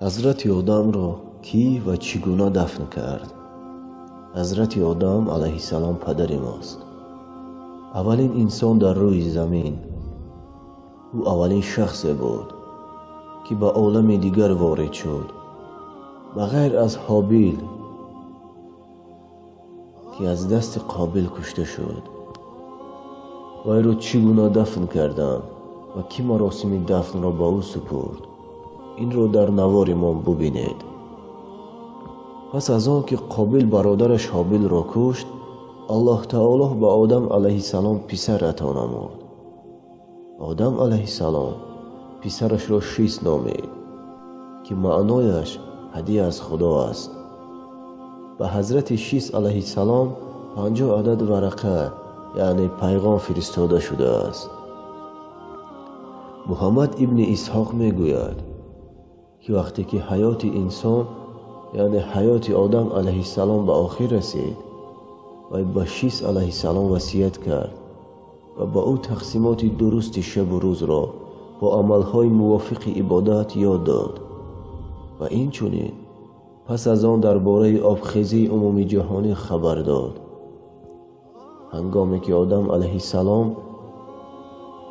حضرت آدم را کی و چگونه دفن کرد؟ حضرت آدم علیه السلام پدر ماست. اولین انسان در روی زمین. او اولین شخص بود که به عالم دیگر وارد شد، بغیر از هابیل که از دست قابل کشته شد. وی را چگونه دفن کردند و کی مراسم دفن را به او سپرد؟ این را در نوار ما ببینید. پس از آن که قابل برادرش هابیل را کشت، الله تعالی به آدم علیه السلام پسر عطا نمود. آدم علیه السلام پسرش را شیث نامید که معنایش هدیه از خدا است. به حضرت شیث علیه السلام 50 عدد ورقه یعنی پیغام فرستاده شده است. محمد ابن اسحاق میگوید که وقتی که حیات انسان یعنی حیات آدم علیه السلام به آخر رسید و به شیث علیه السلام وصیت کرد و با او تقسیمات درست شب و روز را با عملهای موافق عبادت یاد داد و این چنین پس از آن درباره آبخیزی عمومی جهانی خبر داد. هنگامی که آدم علیه السلام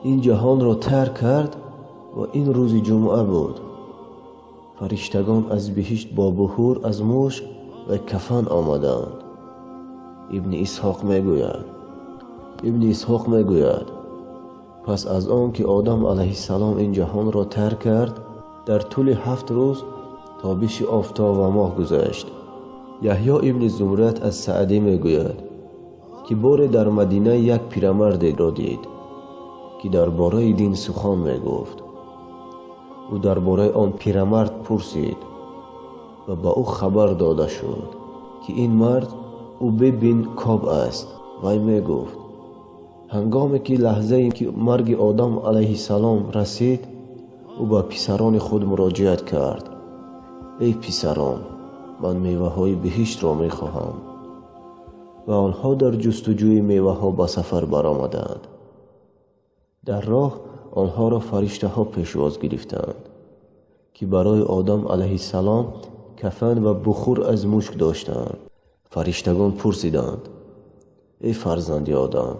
این جهان را ترک کرد و این روز جمعه بود، فرشتگان از بهشت با بخور از مشک و کفن آمدند. ابن اسحاق میگوید پس از آن که آدم علیه السلام این جهان را ترک کرد، در طول 7 روز تابش آفتاب و ماه گذشت. یحیی ابن زمرت از سعدی میگوید که بار در مدینه یک پیرمرد را دید که درباره دین سخن میگفت. او درباره آن پیرمرد پرسید و با او خبر داده شد که این مرد ابی بن کعب است. وی میگفت هنگامی که لحظه که مرگ آدم علیه السلام رسید، او با پسران خود مراجعت کرد: ای پسران، من میوه های بهشت را میخواهم. و آنها در جستجوی میوه ها به سفر برآمدند. در راه آنها را فرشته ها پیشواز گرفتند که برای آدم علیه السلام کفن و بخور از مشک داشتند. فرشتگان پرسیدند: ای فرزند آدم،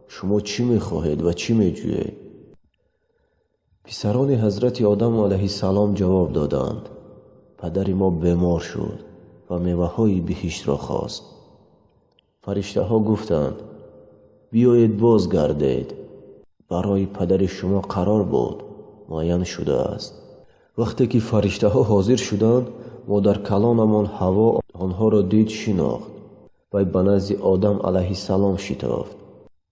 شما چی میخواهید و چی میجویید؟ پسران حضرت آدم علیه السلام جواب دادند: پدر ما بیمار شد و میوه های بهشت را خواست. فرشته ها گفتند: بیایید بازگردید، برای پدر شما قرار بود معین شده است. وقتی که فرشته ها حاضر شدند، مادر کلانمان حوا آنها را دید، شناخت و به نزد آدم علیه السلام شتافت.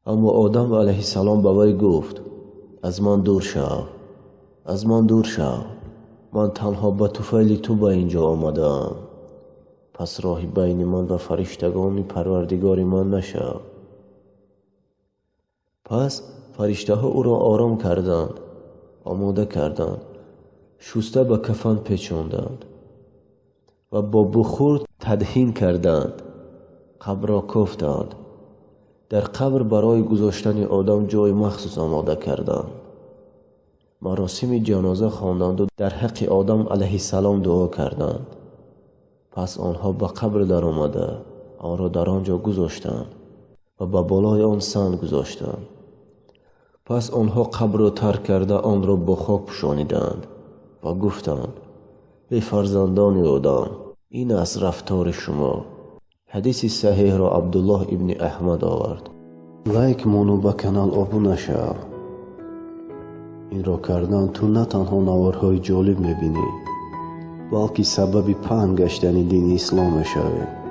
اما آدم علیه السلام به وی گفت: از من دور شو، من تنها به طفیل تو به اینجا آمدم، پس راهی بین من و فرشتگان پروردگار من نشو. پس فرشته ها او را آرام کردند، آماده کردند، شسته به کفن پیچاندند و با بخور تدهین کردند. قبر را کوفتند. در قبر برای گذاشتن آدم جای مخصوص آماده کردند. مراسم جنازه خواندند و در حق آدم علیه السلام دعا کردند. پس آنها به قبر در آمده آن را در آنجا گذاشتند و به بالای آن سنگ گذاشتند. پس آنها قبر را ترک کرده آن را با خاک پوشانیدند و گفتند: ای فرزندان آدم، این است رفتار شما. حدیث صحیح را عبدالله ابن احمد آورد. لایک مانو به کانال ابونه شو. این را کردن تو نه تنها نوارهای جالب میبینی، بلکه سبب پهن گشتن دین اسلام میشوی.